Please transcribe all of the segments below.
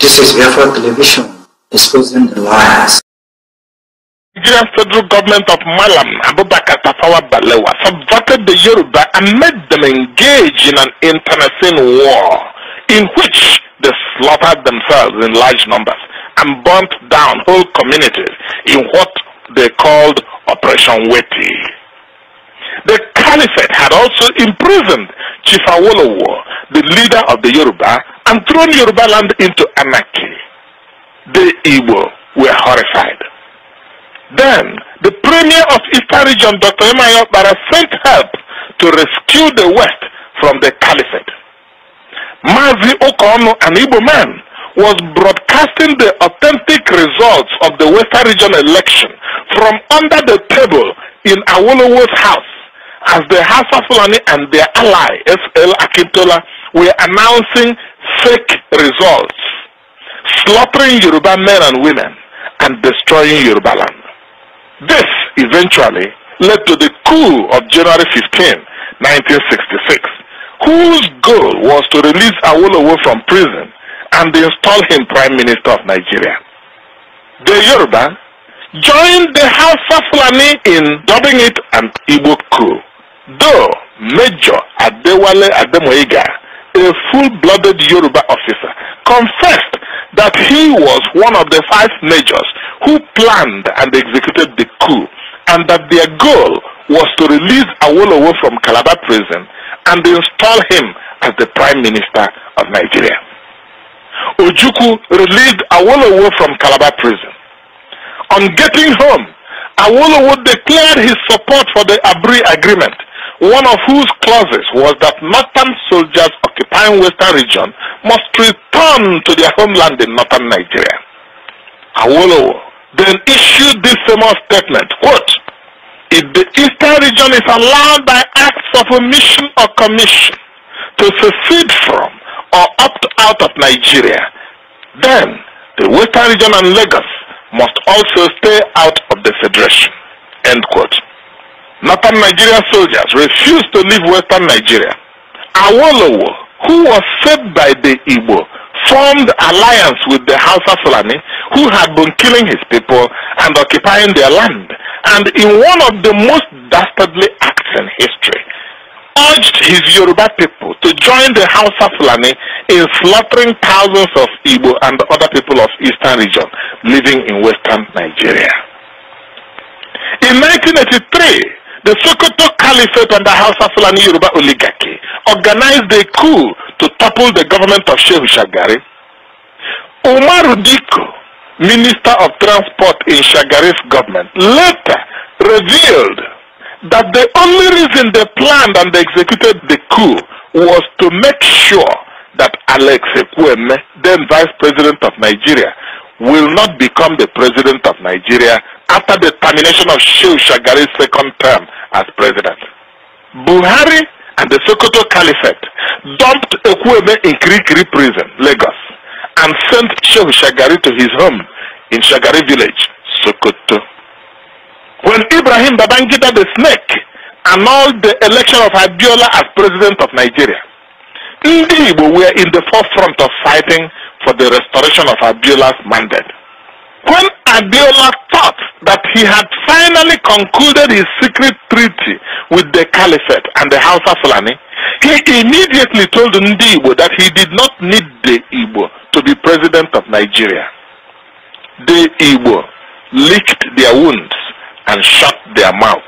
This is Biafran television, exposing the lies. Nigerian federal government of Malam Abubakar Tafawa Balewa subverted the Yoruba and made them engage in an internecine war in which they slaughtered themselves in large numbers and burnt down whole communities in what they called Operation Weti. The Caliphate had also imprisoned Chief Awolowo, the leader of the Yoruba, and thrown Yoruba land into anarchy. The Igbo were horrified. Then, the Premier of Eastern Region, Dr. Emmanuel Bara, sent help to rescue the West from the Caliphate. Mazi Okono, an Igbo man, was broadcasting the authentic results of the Western Region election from under the table in Awolowo's house as the Hausa Fulani and their ally, SL Akintola, were announcing fake results, slaughtering Yoruba men and women, and destroying Yoruba land. This eventually led to the coup of January 15, 1966, whose goal was to release Awolowo from prison and install him Prime Minister of Nigeria. The Yoruba joined the Hausa Fulani in dubbing it an Igbo coup, though Major Adewale Ademoyiga, a full-blooded Yoruba officer, confessed that he was one of the 5 majors who planned and executed the coup, and that their goal was to release Awolowo from Calabar prison and install him as the Prime Minister of Nigeria. Ojukwu released Awolowo from Calabar prison. On getting home, Awolowo declared his support for the Abri Agreement, one of whose clauses was that northern soldiers occupying Western region must return to their homeland in northern Nigeria. Awolowo then issued this famous statement, quote, "If the Eastern region is allowed by acts of omission or commission to secede from or opt out of Nigeria, then the Western region and Lagos must also stay out of the Federation." End quote. Northern Nigeria soldiers refused to leave Western Nigeria. Awolowo, who was saved by the Igbo, formed alliance with the Hausa Fulani, who had been killing his people and occupying their land, and in one of the most dastardly acts in history, urged his Yoruba people to join the Hausa Fulani in slaughtering thousands of Igbo and other people of Eastern region living in Western Nigeria. In 1983, the Sokoto Caliphate and the Hausa Fulani Yoruba oligarchy organized a coup to topple the government of Shehu Shagari. Umaru Diko, Minister of Transport in Shagari's government, later revealed that the only reason they planned and executed the coup was to make sure that Alex Ekwueme, then Vice President of Nigeria, will not become the President of Nigeria after the termination of Shehu Shagari's second term as President. Buhari and the Sokoto Caliphate dumped Ekwueme in Kirikiri prison, Lagos, and sent Shehu Shagari to his home in Shagari village, Sokoto. When Ibrahim Babangida the Snake annulled the election of Abiola as President of Nigeria, Ndi Igbo were in the forefront of fighting for the restoration of Abiola's mandate. When Abiola thought that he had finally concluded his secret treaty with the Caliphate and the Hausa Fulani, he immediately told Ndi Igbo that he did not need the Igbo to be President of Nigeria. The Igbo licked their wounds and shut their mouths.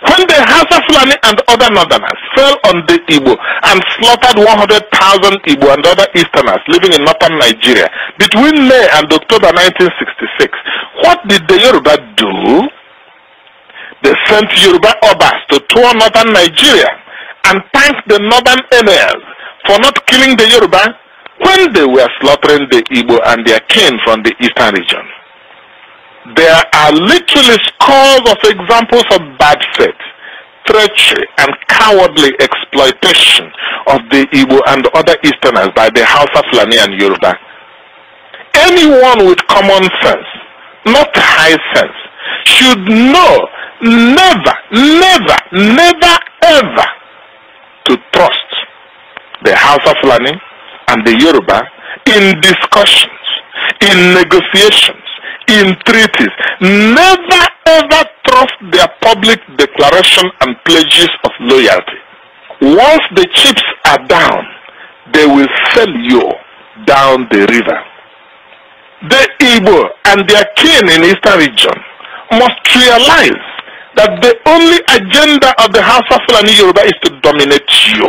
When the Hausa Fulani and other northerners fell on the Igbo and slaughtered 100,000 Igbo and other Easterners living in northern Nigeria between May and October 1966, what did the Yoruba do? They sent Yoruba Obas to tour northern Nigeria and thanked the northern emirs for not killing the Yoruba when they were slaughtering the Igbo and their kin from the Eastern region. There are literally scores of examples of bad faith, treachery, and cowardly exploitation of the Igbo and other Easterners by the Hausa Fulani and Yoruba. Anyone with common sense, not high sense, should know never, never, never, ever to trust the Hausa Fulani and the Yoruba in discussions, in negotiations, in treaties, never ever trust their public declaration and pledges of loyalty. Once the chips are down, they will sell you down the river. The Igbo and their kin in Eastern region must realize that the only agenda of the Hausa Fulani Yoruba is to dominate you,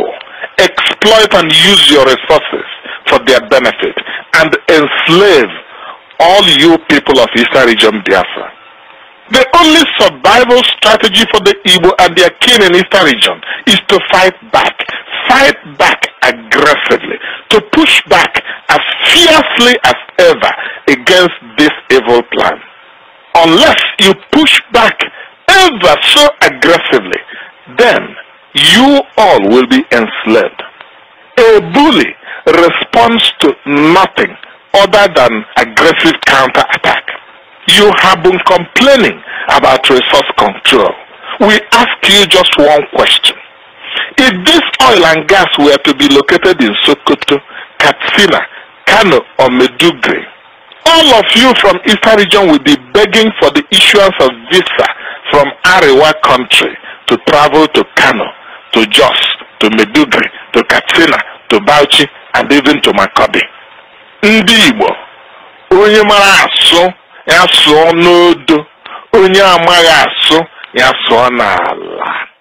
exploit and use your resources for their benefit, and enslave all you people of Eastern region Biafra. The only survival strategy for the Igbo and their kin in Eastern region is to fight back aggressively, to push back as fiercely as ever against this evil plan. Unless you push back ever so aggressively, then you all will be enslaved. A bully responds to nothing other than aggressive counterattack. You have been complaining about resource control. We ask you just one question. If this oil and gas were to be located in Sokoto, Katsina, Kano, or Meduguri, all of you from Eastern region will be begging for the issuance of visa from Arewa country to travel to Kano, to Jos, to Meduguri, to Katsina, to Bauchi, and even to Makurdi. Ndị Igbo, onye mara asụ, ya sụọ n'odo, onye amaghị asụ, ya sụọ n'ala.